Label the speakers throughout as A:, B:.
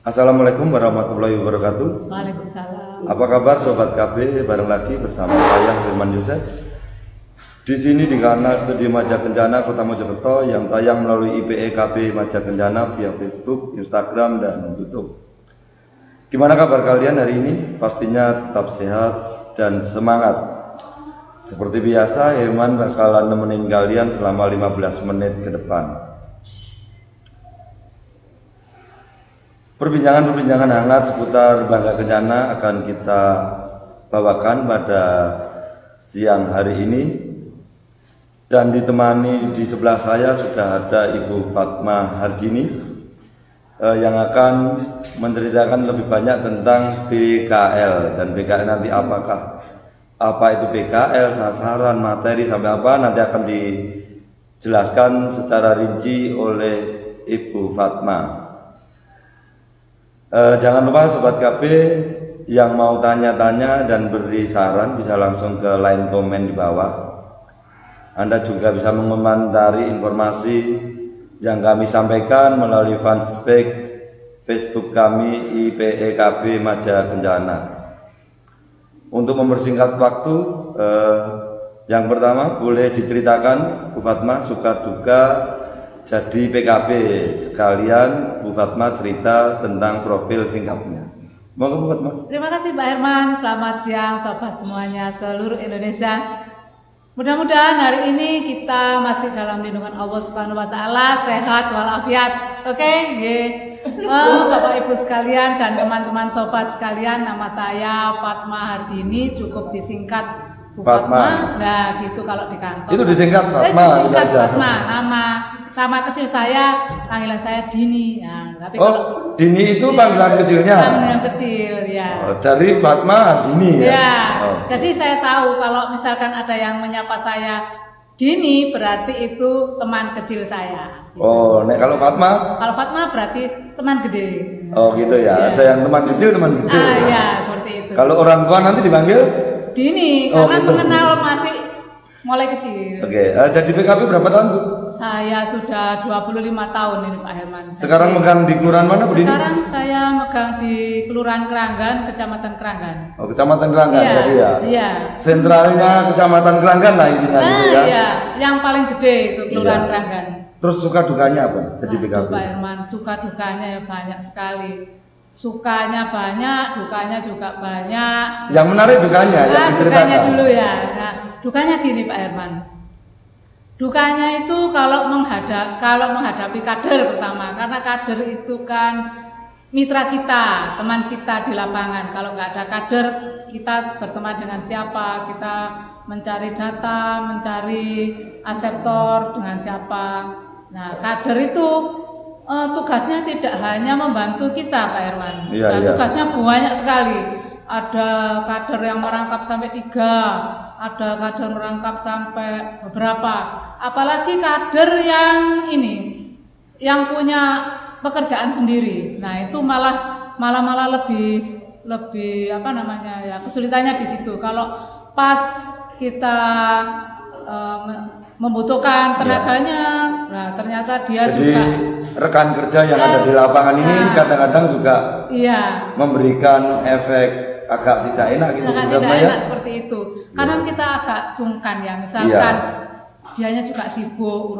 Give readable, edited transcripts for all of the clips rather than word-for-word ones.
A: Assalamualaikum warahmatullahi wabarakatuh.
B: Waalaikumsalam.
A: Apa kabar Sobat KB? Bareng lagi bersama saya Firman Yusef. Di sini di kanal Studio Maja Kencana Kota Mojokerto yang tayang melalui IPE KB Maja Kencana via Facebook, Instagram, dan YouTube. Gimana kabar kalian hari ini? Pastinya tetap sehat dan semangat. Seperti biasa, Herman bakalan nemenin kalian selama 15 menit ke depan. Perbincangan-perbincangan hangat seputar Bangga Kencana akan kita bawakan pada siang hari ini. Dan ditemani di sebelah saya sudah ada Ibu Fatma Hardini yang akan menceritakan lebih banyak tentang BKL. Dan BKL nanti apakah? Apa itu BKL, sasaran, materi, sampai apa nanti akan dijelaskan secara rinci oleh Ibu Fatma. Jangan lupa Sobat KB yang mau tanya-tanya dan beri saran bisa langsung ke line komen di bawah. Anda juga bisa mengomentari informasi yang kami sampaikan melalui fanspage Facebook kami IPE KB Maja Kencana. Untuk mempersingkat waktu, yang pertama boleh diceritakan Bu Fatma suka duka jadi PKB, sekalian Bu Fatma cerita tentang profil singkatnya. Monggo Bu Fatma.
B: Terima kasih Pak Herman. Selamat siang sobat semuanya seluruh Indonesia. Mudah-mudahan hari ini kita masih dalam lindungan Allah Subhanahu wa taala, sehat walafiat. Oke, nggih. Bapak Ibu sekalian dan teman-teman sobat sekalian, nama saya Fatma Hardini, cukup disingkat Bu Fatma. Nah, gitu kalau di kantor.
A: Itu disingkat Fatma.
B: Disingkat Fatma, nama kecil saya, panggilan saya Dini. Nah, tapi kalau
A: Dini itu panggilan kecilnya.
B: Panggilan kecil, ya.
A: Dari Fatma Dini ya.
B: Ya. Jadi saya tahu kalau misalkan ada yang menyapa saya Dini, berarti itu teman kecil saya. Gitu.
A: Oh, nek kalau Fatma?
B: Kalau Fatma berarti teman gede.
A: Oh, gitu ya. Ada yang teman kecil, teman kecil.
B: Ya, seperti itu.
A: Kalau orang tua nanti dipanggil
B: Dini, karena gitu. Mengenal masih mulai kecil.
A: Oke, jadi PKB berapa tahun Bu?
B: Saya sudah 25 tahun ini Pak Herman.
A: Sekarang megang di kelurahan mana Bu Dini?
B: Sekarang saya megang di Kelurahan Keranggan, Kecamatan Keranggan.
A: Oh, Kecamatan Keranggan tadi ya?
B: Iya.
A: Sentralnya Kecamatan Keranggan lah intinya gitu ya?
B: Iya, yang paling gede itu Kelurahan Keranggan.
A: Terus suka dukanya apa jadi PKB?
B: Pak Herman, suka dukanya ya banyak sekali. Sukanya banyak, dukanya juga banyak.
A: Yang menarik dukanya, yang diceritakan.
B: Dukanya dulu ya. Nah, dukanya gini Pak Herman. Dukanya itu kalau menghadapi kader pertama, karena kader itu kan mitra kita, teman kita di lapangan. Kalau nggak ada kader, kita berteman dengan siapa? Kita mencari data, mencari aseptor dengan siapa? Nah, kader itu tugasnya tidak hanya membantu kita Pak Herman. Tugasnya banyak sekali. Ada kader yang merangkap sampai 3, ada kader merangkap sampai beberapa. Apalagi kader yang yang punya pekerjaan sendiri. Nah, itu malah lebih apa namanya ya, kesulitannya di situ. Kalau pas kita membutuhkan tenaganya, nah ternyata dia
A: jadi,
B: juga
A: rekan kerja yang ada di lapangan ini kadang-kadang juga memberikan efek agak tidak enak gitu.
B: Agak tidak enak seperti itu. Kadang kita agak sungkan ya, misalkan dianya juga sibuk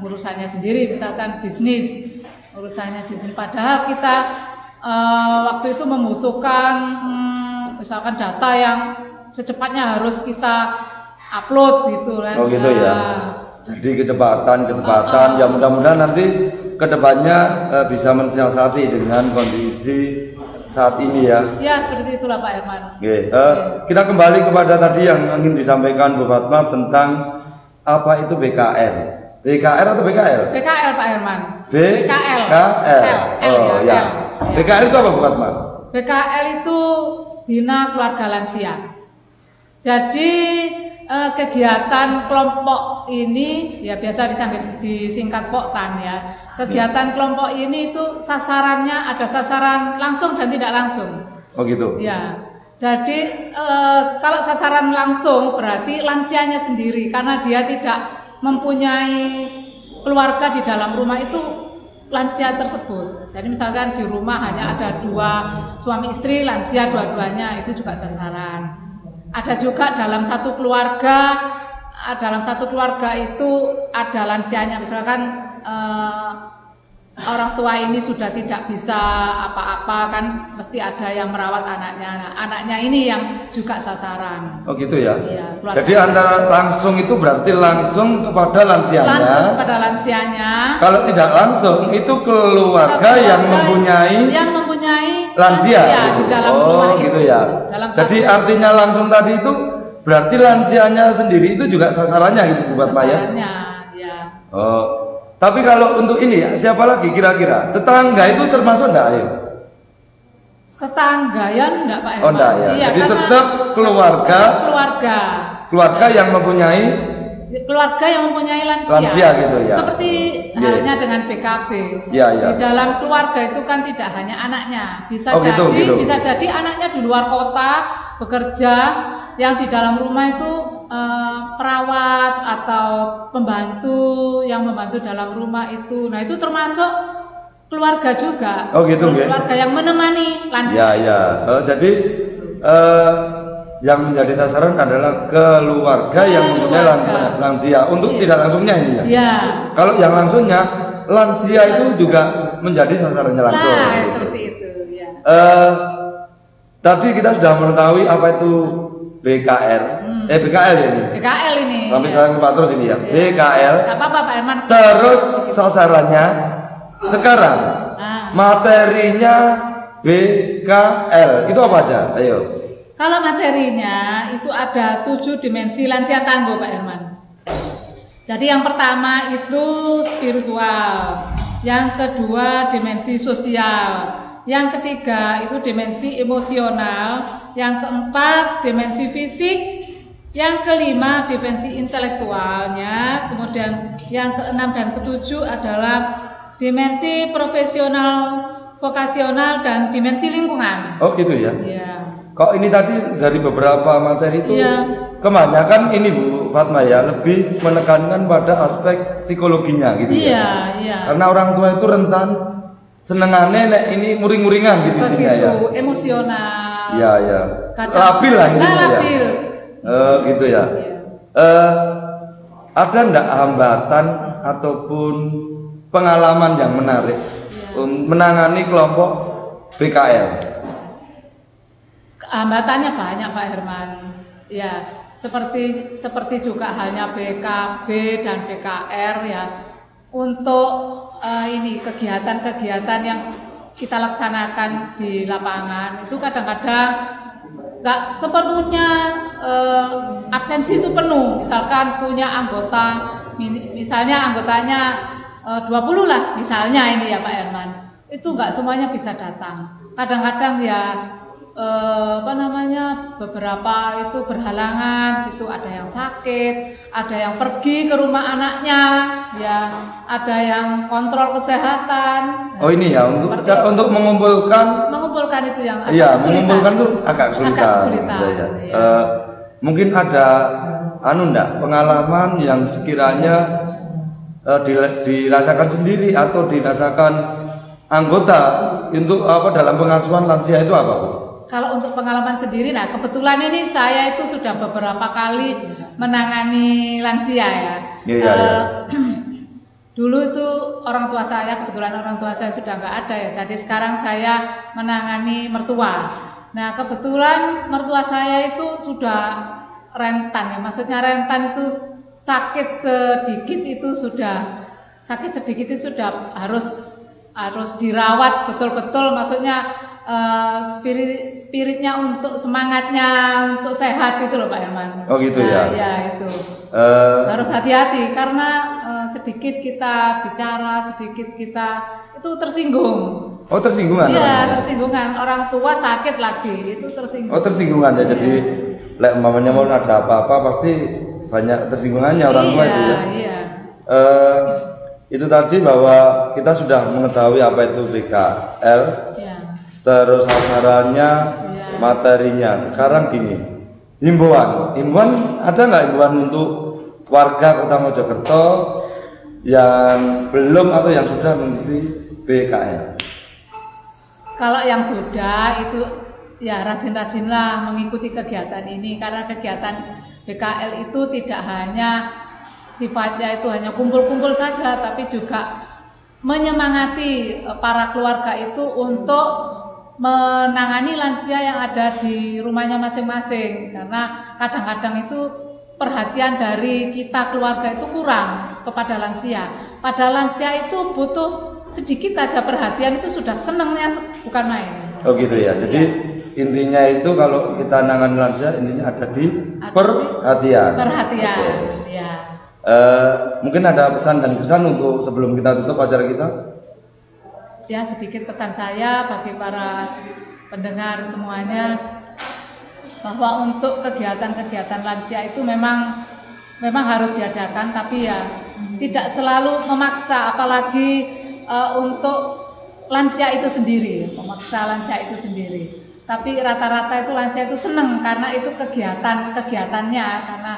B: urusannya sendiri, misalkan bisnis, urusannya bisnis. Padahal kita waktu itu membutuhkan misalkan data yang secepatnya harus kita upload gitu kan.
A: Oh gitu ya. Jadi kecepatan ya mudah-mudahan nanti kedepannya bisa mensiasati dengan kondisi saat ini ya.
B: Ya seperti itulah Pak Herman.
A: Kita kembali kepada tadi yang ingin disampaikan Bu Fatma tentang apa itu BKL. BKR atau BKL?
B: BKL Pak Herman.
A: BKL.
B: Oh ya.
A: BKL itu apa Bu Fatma?
B: BKL itu Bina Keluarga Lansia. Jadi kegiatan kelompok ini ya biasa disingkat POKTAN ya. Kegiatan kelompok ini itu sasarannya ada sasaran langsung dan tidak langsung. Oh gitu. Ya. Jadi kalau sasaran langsung berarti lansianya sendiri karena dia tidak mempunyai keluarga di dalam rumah itu lansia tersebut. Jadi misalkan di rumah hanya ada 2 suami istri lansia dua-duanya, itu juga sasaran. Ada juga dalam satu keluarga itu ada lansianya, misalkan orang tua ini sudah tidak bisa apa-apa, kan mesti ada yang merawat anaknya. Nah, anaknya ini yang juga sasaran.
A: Oh gitu ya?
B: Iya,
A: jadi antara langsung itu berarti langsung kepada lansianya.
B: Langsung kepada lansianya.
A: Kalau tidak langsung itu keluarga yang mempunyai lansia gitu.
B: Di dalam
A: rumah gitu itu. Ya. Jadi artinya langsung tadi itu berarti lansianya sendiri itu juga sasarannya gitu buat Maya.
B: Sasarannya, ya.
A: Oh. Tapi kalau untuk ini ya, siapa lagi kira-kira? Tetangga itu termasuk enggak, ayo?
B: Tetangga ya enggak, Pak Herman?
A: Oh enggak ya.
B: Iya,
A: jadi tetap keluarga yang mempunyai lansia
B: gitu ya. Seperti halnya dengan BKB.
A: Ya, ya.
B: Di dalam keluarga itu kan tidak hanya anaknya, bisa jadi anaknya di luar kota bekerja, yang di dalam rumah itu perawat atau pembantu yang membantu dalam rumah itu. Nah, itu termasuk keluarga juga.
A: Oh gitu,
B: keluarga yang menemani lansia.
A: Ya, ya. Jadi yang menjadi sasaran adalah keluarga yang mempunyai lansia. Untuk tidak langsungnya ini ya.
B: Ya.
A: Kalau yang langsungnya lansia itu juga menjadi sasarannya langsung.
B: Nah, seperti itu. Ya.
A: Tadi kita sudah mengetahui apa itu BKR. BKL ya ini.
B: BKL ini.
A: Sampai saya lupa terus ini ya. BKL.
B: Enggak apa-apa Pak Herman.
A: Terus sasarannya sekarang materinya BKL. Itu apa aja? Ayo.
B: Kalau materinya itu ada 7 dimensi lansia tangguh Pak Herman. Jadi yang pertama itu spiritual, yang kedua dimensi sosial, yang ketiga itu dimensi emosional, yang keempat dimensi fisik, yang kelima dimensi intelektualnya, kemudian yang keenam dan ketujuh adalah dimensi profesional, vokasional, dan dimensi lingkungan.
A: Oh gitu ya?
B: Iya.
A: Kok ini tadi dari beberapa materi itu kebanyakan ini Bu Fatma ya lebih menekankan pada aspek psikologinya gitu ya? Iya. Karena orang tua itu rentan senengannya ini muring-muringan gitu intinya ya.
B: Emosional.
A: Iya, ya. Labil lah ini ya. Gitu ya. Ada enggak hambatan ataupun pengalaman yang menarik menangani kelompok BKL?
B: Hambatannya banyak Pak Herman. Ya, seperti juga halnya BKB dan BKR ya. Untuk ini kegiatan-kegiatan yang kita laksanakan di lapangan itu kadang-kadang nggak sepenuhnya absensi itu penuh. Misalkan punya anggota, misalnya anggotanya 20 lah misalnya ini ya Pak Herman, itu nggak semuanya bisa datang. Kadang-kadang ya beberapa itu berhalangan, itu ada yang sakit, ada yang pergi ke rumah anaknya, ya ada yang kontrol kesehatan.
A: Oh ini ya untuk mengumpulkan
B: itu yang
A: mengumpulkan itu agak kesulitan. Ya. Mungkin ada pengalaman yang sekiranya dirasakan sendiri atau dirasakan anggota untuk dalam pengasuhan lansia itu apa Bu?
B: Kalau untuk pengalaman sendiri, nah kebetulan ini saya itu sudah beberapa kali menangani lansia ya.
A: Iya.
B: Dulu itu kebetulan orang tua saya sudah nggak ada ya. Jadi sekarang saya menangani mertua. Nah kebetulan mertua saya itu sudah rentan ya. Maksudnya rentan itu sakit sedikit itu sudah harus dirawat betul-betul. Maksudnya spiritnya untuk semangatnya untuk sehat gitu loh Pak Herman.
A: Oh gitu ya.
B: Ya itu harus hati-hati karena sedikit kita bicara, sedikit kita itu tersinggung.
A: Oh tersinggungan?
B: Iya tersinggungan, orang tua sakit lagi itu tersinggung.
A: Oh tersinggungan ya, jadi umpamanya mau ada apa-apa pasti banyak tersinggungannya orang tua itu ya. Iya. Itu tadi bahwa kita sudah mengetahui apa itu BKL. Iya. Terus sasarannya, materinya. Sekarang gini, himbauan ada nggak himbauan untuk warga Kota Mojokerto yang belum atau yang sudah mengikuti BKL?
B: Kalau yang sudah itu ya rajin-rajinlah mengikuti kegiatan ini, karena kegiatan BKL itu tidak hanya sifatnya itu hanya kumpul-kumpul saja, tapi juga menyemangati para keluarga itu untuk menangani lansia yang ada di rumahnya masing-masing, karena kadang-kadang itu perhatian dari kita keluarga itu kurang kepada lansia. Padahal lansia itu butuh sedikit aja perhatian itu sudah senangnya bukan main.
A: Oh gitu ya. Jadi intinya itu kalau kita nangani lansia intinya ada di perhatian.
B: Perhatian.
A: Okay.
B: Ya.
A: Mungkin ada pesan dan kesan untuk sebelum kita tutup acara kita?
B: Ya, sedikit pesan saya bagi para pendengar semuanya, bahwa untuk kegiatan-kegiatan lansia itu memang harus diadakan, tapi ya tidak selalu memaksa, apalagi untuk lansia itu sendiri, memaksa lansia itu sendiri. Tapi rata-rata itu lansia itu senang karena itu kegiatannya, karena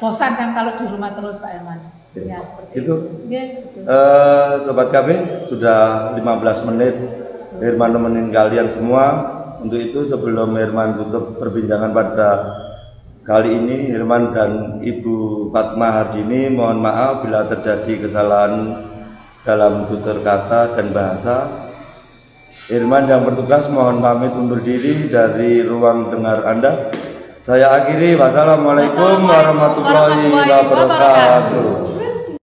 B: bosan kan kalau di rumah terus, Pak Herman. Ya,
A: itu.
B: Ya,
A: Sobat KB, sudah 15 menit Herman nemenin kalian semua. Untuk itu sebelum Herman tutup perbincangan pada kali ini, Herman dan Ibu Fatma Hardini mohon maaf bila terjadi kesalahan dalam tutur kata dan bahasa. Herman yang bertugas mohon pamit undur diri dari ruang dengar Anda. Saya akhiri, wassalamualaikum warahmatullahi wabarakatuh.